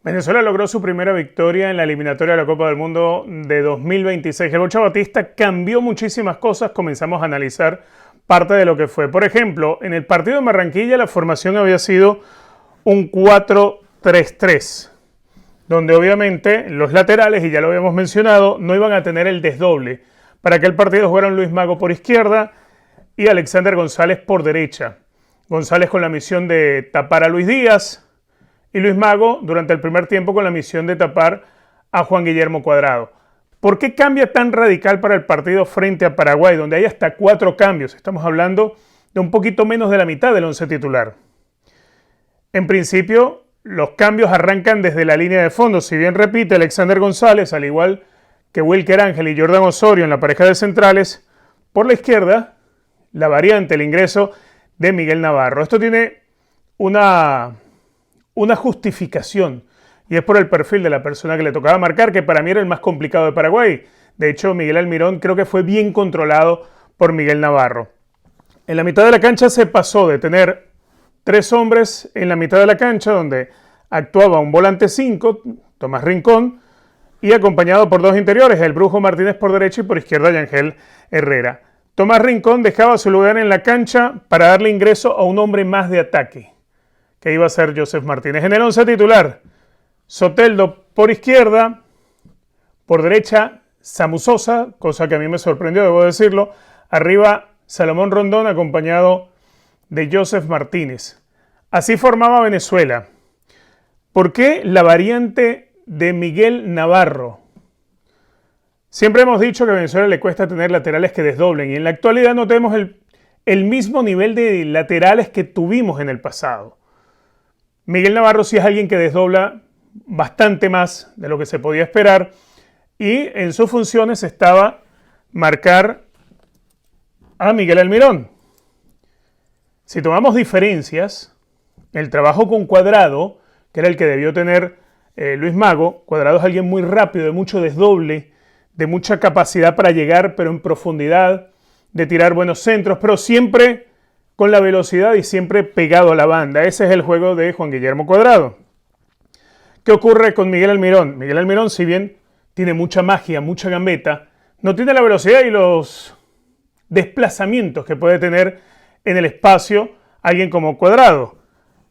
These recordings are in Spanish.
Venezuela logró su primera victoria en la eliminatoria de la Copa del Mundo de 2026. El Bocha Batista cambió muchísimas cosas, comenzamos a analizar parte de lo que fue. Por ejemplo, en el partido de Barranquilla la formación había sido un 4-3-3, donde obviamente los laterales, y ya lo habíamos mencionado, no iban a tener el desdoble. Para aquel partido jugaron Luis Mago por izquierda y Alexander González por derecha. González con la misión de tapar a Luis Díaz, y Luis Mago durante el primer tiempo con la misión de tapar a Juan Guillermo Cuadrado. ¿Por qué cambia tan radical para el partido frente a Paraguay, donde hay hasta 4 cambios? Estamos hablando de un poquito menos de la mitad del once titular. En principio, los cambios arrancan desde la línea de fondo. Si bien repite Alexander González, al igual que Wilker Ángel y Jordan Osorio en la pareja de centrales, por la izquierda, la variante, el ingreso de Miguel Navarro. Esto tiene una justificación, y es por el perfil de la persona que le tocaba marcar, que para mí era el más complicado de Paraguay. De hecho, Miguel Almirón creo que fue bien controlado por Miguel Navarro. En la mitad de la cancha se pasó de tener 3 hombres en la mitad de la cancha, donde actuaba un volante 5, Tomás Rincón, y acompañado por 2 interiores, el Brujo Martínez por derecha y por izquierda Yangel Herrera. Tomás Rincón dejaba su lugar en la cancha para darle ingreso a un hombre más de ataque, que iba a ser Joseph Martínez. En el once titular, Soteldo por izquierda, por derecha Samu Sosa, cosa que a mí me sorprendió, debo decirlo. Arriba Salomón Rondón acompañado de Joseph Martínez. Así formaba Venezuela. ¿Por qué la variante de Miguel Navarro? Siempre hemos dicho que a Venezuela le cuesta tener laterales que desdoblen, y en la actualidad no tenemos el mismo nivel de laterales que tuvimos en el pasado. Miguel Navarro sí es alguien que desdobla bastante más de lo que se podía esperar, y en sus funciones estaba marcar a Miguel Almirón. Si tomamos diferencias, el trabajo con Cuadrado, que era el que debió tener Luis Mago, Cuadrado es alguien muy rápido, de mucho desdoble, de mucha capacidad para llegar, pero en profundidad, de tirar buenos centros, pero siempre con la velocidad y siempre pegado a la banda. Ese es el juego de Juan Guillermo Cuadrado. ¿Qué ocurre con Miguel Almirón? Miguel Almirón, si bien tiene mucha magia, mucha gambeta, no tiene la velocidad y los desplazamientos que puede tener en el espacio alguien como Cuadrado.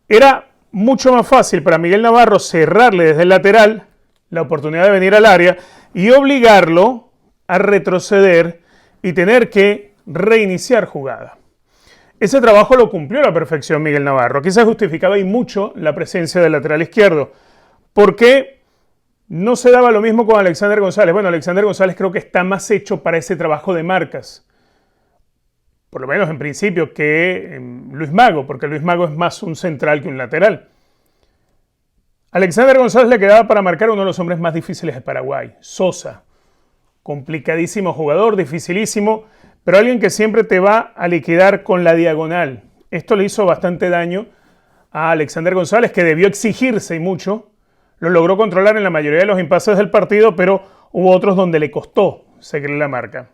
Era mucho más fácil para Miguel Navarro cerrarle desde el lateral la oportunidad de venir al área y obligarlo a retroceder y tener que reiniciar jugada. Ese trabajo lo cumplió a la perfección Miguel Navarro. Aquí se justificaba y mucho la presencia del lateral izquierdo. ¿Por qué no se daba lo mismo con Alexander González? Bueno, Alexander González creo que está más hecho para ese trabajo de marcas, por lo menos en principio, que Luis Mago, porque Luis Mago es más un central que un lateral. Alexander González le quedaba para marcar a uno de los hombres más difíciles de Paraguay, Sosa. Complicadísimo jugador, dificilísimo, pero alguien que siempre te va a liquidar con la diagonal. Esto le hizo bastante daño a Alexander González, que debió exigirse y mucho. Lo logró controlar en la mayoría de los impases del partido, pero hubo otros donde le costó seguir la marca.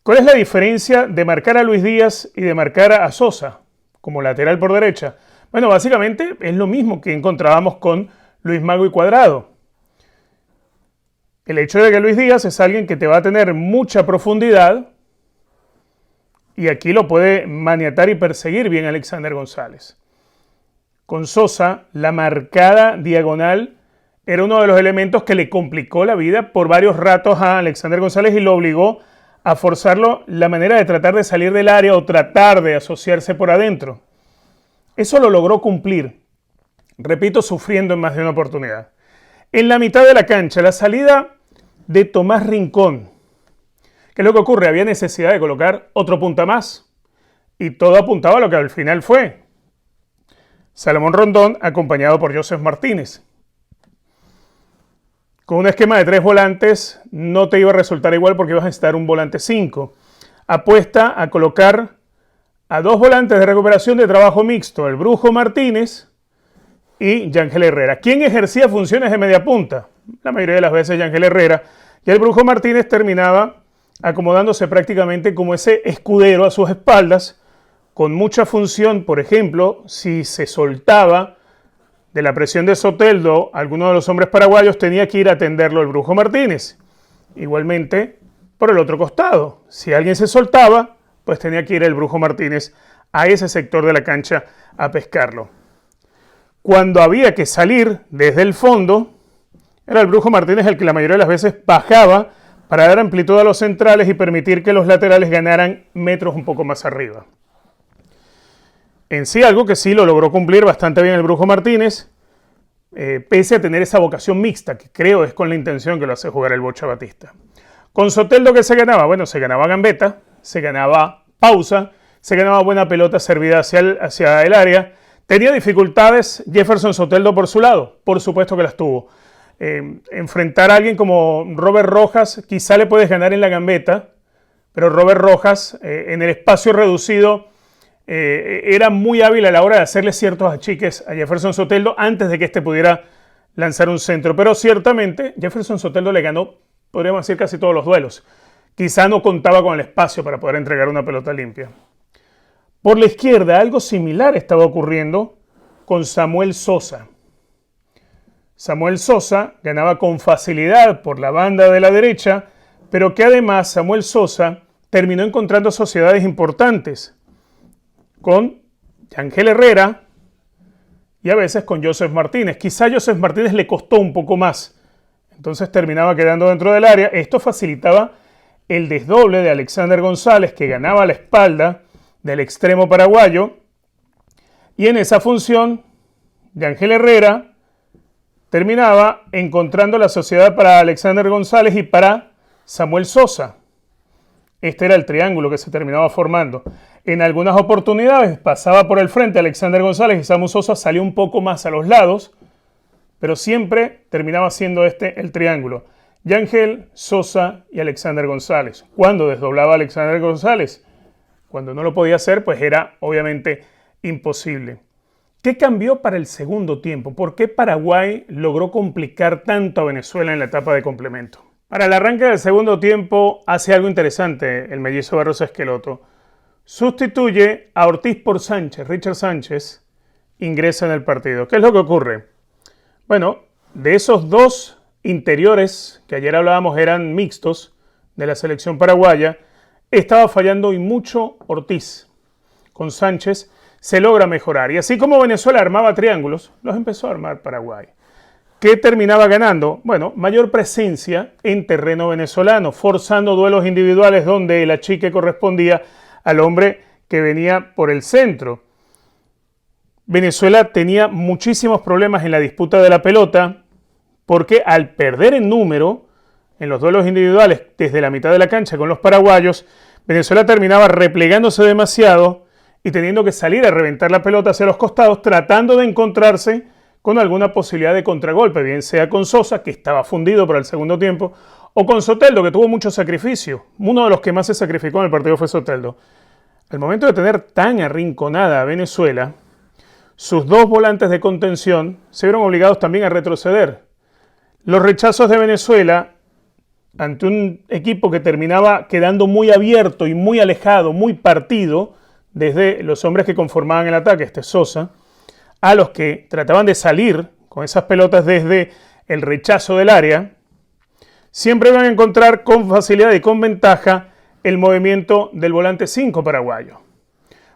¿Cuál es la diferencia de marcar a Luis Díaz y de marcar a Sosa como lateral por derecha? Bueno, básicamente es lo mismo que encontrábamos con Luis Mago y Cuadrado. El hecho de que Luis Díaz es alguien que te va a tener mucha profundidad, y aquí lo puede maniatar y perseguir bien Alexander González. Con Sosa, la marcada diagonal era uno de los elementos que le complicó la vida por varios ratos a Alexander González y lo obligó a forzarlo la manera de tratar de salir del área o tratar de asociarse por adentro. Eso lo logró cumplir, repito, sufriendo en más de una oportunidad. En la mitad de la cancha, la salida de Tomás Rincón. ¿Qué es lo que ocurre? Había necesidad de colocar otro punta más, y todo apuntaba a lo que al final fue Salomón Rondón acompañado por Joseph Martínez. Con un esquema de 3 volantes no te iba a resultar igual porque ibas a necesitar un volante 5. Apuesta a colocar a 2 volantes de recuperación de trabajo mixto, el Brujo Martínez y Yangel Herrera. ¿Quién ejercía funciones de media punta? La mayoría de las veces Yangel Herrera. Y el Brujo Martínez terminaba acomodándose prácticamente como ese escudero a sus espaldas, con mucha función. Por ejemplo, si se soltaba de la presión de Soteldo, alguno de los hombres paraguayos tenía que ir a atenderlo el Brujo Martínez. Igualmente, por el otro costado, si alguien se soltaba, pues tenía que ir el Brujo Martínez a ese sector de la cancha a pescarlo. Cuando había que salir desde el fondo, era el Brujo Martínez el que la mayoría de las veces bajaba para dar amplitud a los centrales y permitir que los laterales ganaran metros un poco más arriba. En sí, algo que sí lo logró cumplir bastante bien el Brujo Martínez, pese a tener esa vocación mixta, que creo es con la intención que lo hace jugar el Bocha Batista. Con Soteldo, ¿qué se ganaba? Bueno, se ganaba gambeta, se ganaba pausa, se ganaba buena pelota servida hacia el área. ¿Tenía dificultades Jefferson Soteldo por su lado? Por supuesto que las tuvo. Enfrentar a alguien como Robert Rojas, quizá le puedes ganar en la gambeta, pero Robert Rojas, en el espacio reducido, era muy hábil a la hora de hacerle ciertos achiques a Jefferson Soteldo antes de que éste pudiera lanzar un centro. Pero ciertamente Jefferson Soteldo le ganó, podríamos decir, casi todos los duelos. Quizá no contaba con el espacio para poder entregar una pelota limpia. Por la izquierda, algo similar estaba ocurriendo con Samuel Sosa. Samuel Sosa ganaba con facilidad por la banda de la derecha, pero que además Samuel Sosa terminó encontrando sociedades importantes con Yangel Herrera y a veces con Joseph Martínez. Quizá Joseph Martínez le costó un poco más, entonces terminaba quedando dentro del área. Esto facilitaba el desdoble de Alexander González, que ganaba la espalda del extremo paraguayo, y en esa función Yangel Herrera terminaba encontrando la sociedad para Alexander González y para Samuel Sosa. Este era el triángulo que se terminaba formando. En algunas oportunidades pasaba por el frente Alexander González y Samuel Sosa salió un poco más a los lados, pero siempre terminaba siendo este el triángulo. Yangel, Sosa y Alexander González. ¿Cuándo desdoblaba Alexander González? Cuando no lo podía hacer, pues era obviamente imposible. ¿Qué cambió para el segundo tiempo? ¿Por qué Paraguay logró complicar tanto a Venezuela en la etapa de complemento? Para el arranque del segundo tiempo hace algo interesante el mellizo Barros Esqueloto. Sustituye a Ortiz por Sánchez. Richard Sánchez ingresa en el partido. ¿Qué es lo que ocurre? Bueno, de esos dos interiores que ayer hablábamos eran mixtos de la selección paraguaya, estaba fallando y mucho Ortiz. Con Sánchez se logra mejorar. Y así como Venezuela armaba triángulos, los empezó a armar Paraguay. ¿Qué terminaba ganando? Bueno, mayor presencia en terreno venezolano, forzando duelos individuales donde el achique correspondía al hombre que venía por el centro. Venezuela tenía muchísimos problemas en la disputa de la pelota porque al perder en número en los duelos individuales desde la mitad de la cancha con los paraguayos, Venezuela terminaba replegándose demasiado y teniendo que salir a reventar la pelota hacia los costados, tratando de encontrarse con alguna posibilidad de contragolpe, bien sea con Sosa, que estaba fundido para el segundo tiempo, o con Soteldo, que tuvo mucho sacrificio. Uno de los que más se sacrificó en el partido fue Soteldo. Al momento de tener tan arrinconada a Venezuela, sus dos volantes de contención se vieron obligados también a retroceder. Los rechazos de Venezuela ante un equipo que terminaba quedando muy abierto y muy alejado, muy partido, desde los hombres que conformaban el ataque, Sosa, a los que trataban de salir con esas pelotas desde el rechazo del área, siempre van a encontrar con facilidad y con ventaja el movimiento del volante 5 paraguayo.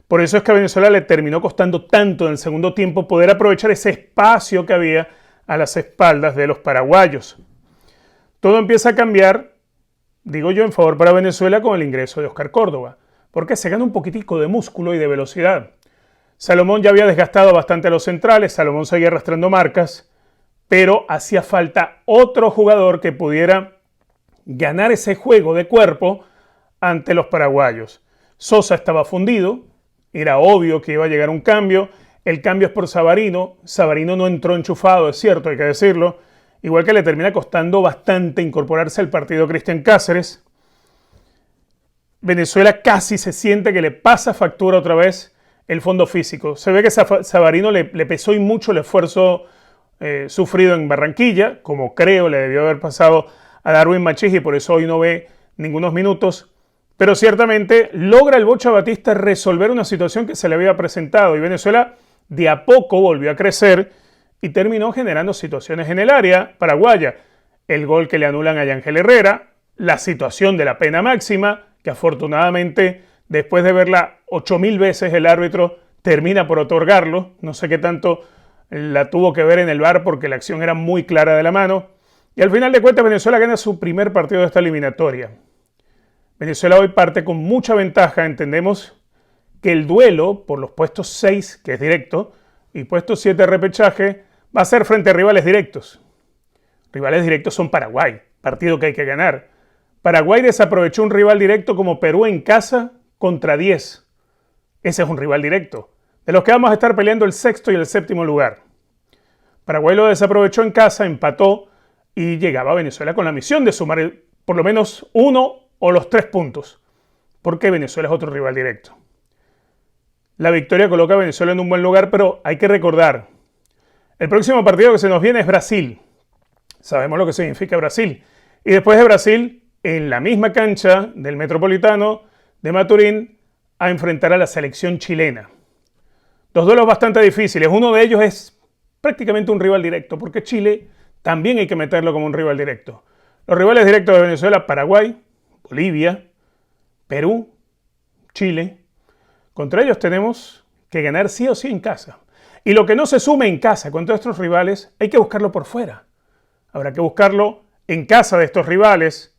Por eso es que a Venezuela le terminó costando tanto en el segundo tiempo poder aprovechar ese espacio que había a las espaldas de los paraguayos. Todo empieza a cambiar, digo yo, en favor para Venezuela con el ingreso de Oscar Córdoba, porque se gana un poquitico de músculo y de velocidad. Salomón ya había desgastado bastante a los centrales, Salomón seguía arrastrando marcas, pero hacía falta otro jugador que pudiera ganar ese juego de cuerpo ante los paraguayos. Sosa estaba fundido, era obvio que iba a llegar un cambio, el cambio es por Savarino, Savarino no entró enchufado, es cierto, hay que decirlo, igual que le termina costando bastante incorporarse al partido Cristian Cáceres. Venezuela casi se siente que le pasa factura otra vez el fondo físico. Se ve que Savarino le pesó y mucho el esfuerzo sufrido en Barranquilla, como creo le debió haber pasado a Darwin Machís y por eso hoy no ve ningunos minutos. Pero ciertamente logra el Bocha Batista resolver una situación que se le había presentado y Venezuela de a poco volvió a crecer y terminó generando situaciones en el área paraguaya. El gol que le anulan a Yangel Herrera, la situación de la pena máxima, que afortunadamente después de verla 8000 veces el árbitro termina por otorgarlo. No sé qué tanto la tuvo que ver en el VAR porque la acción era muy clara de la mano. Y al final de cuentas Venezuela gana su primer partido de esta eliminatoria. Venezuela hoy parte con mucha ventaja. Entendemos que el duelo por los puestos 6, que es directo, y puestos 7 de repechaje, va a ser frente a rivales directos. Rivales directos son Paraguay, partido que hay que ganar. Paraguay desaprovechó un rival directo como Perú en casa contra 10. Ese es un rival directo, de los que vamos a estar peleando el sexto y el séptimo lugar. Paraguay lo desaprovechó en casa, empató y llegaba a Venezuela con la misión de sumar por lo menos 1 o los 3 puntos, porque Venezuela es otro rival directo. La victoria coloca a Venezuela en un buen lugar, pero hay que recordar, el próximo partido que se nos viene es Brasil. Sabemos lo que significa Brasil. Y después de Brasil, en la misma cancha del Metropolitano de Maturín, a enfrentar a la selección chilena. Dos duelos bastante difíciles. Uno de ellos es prácticamente un rival directo, porque Chile también hay que meterlo como un rival directo. Los rivales directos de Venezuela: Paraguay, Bolivia, Perú, Chile. Contra ellos tenemos que ganar sí o sí en casa. Y lo que no se sume en casa contra estos rivales, hay que buscarlo por fuera. Habrá que buscarlo en casa de estos rivales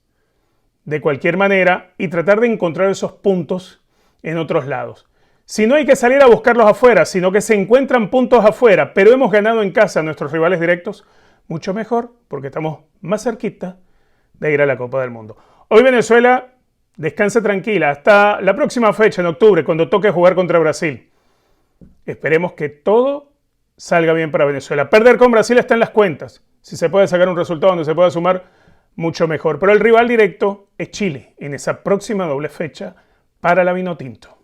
de cualquier manera y tratar de encontrar esos puntos en otros lados. Si no hay que salir a buscarlos afuera, sino que se encuentran puntos afuera, pero hemos ganado en casa a nuestros rivales directos, mucho mejor, porque estamos más cerquita de ir a la Copa del Mundo. Hoy Venezuela descansa tranquila hasta la próxima fecha, en octubre, cuando toque jugar contra Brasil. Esperemos que todo salga bien para Venezuela. Perder con Brasil está en las cuentas. Si se puede sacar un resultado donde se pueda sumar, mucho mejor. Pero el rival directo es Chile en esa próxima doble fecha para la Vinotinto.